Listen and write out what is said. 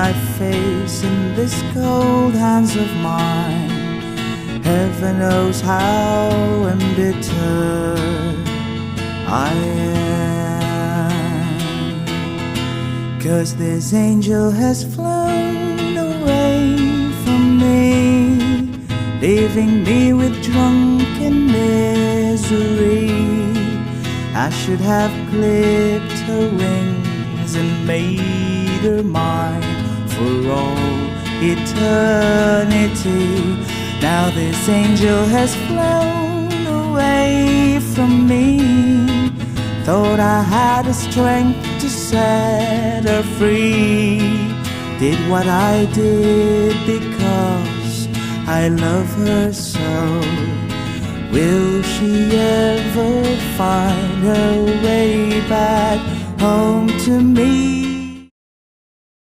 my face in this cold hands of mine. Heaven knows how embittered I am, 'cause this angel has flown away from me, leaving me with drunken misery. I should have clipped her wings and made her mine for all eternity. Now this angel has flown away from me. Thought I had the strength to set her free. Did what I did because I love her so. Will she ever find her way back home to me?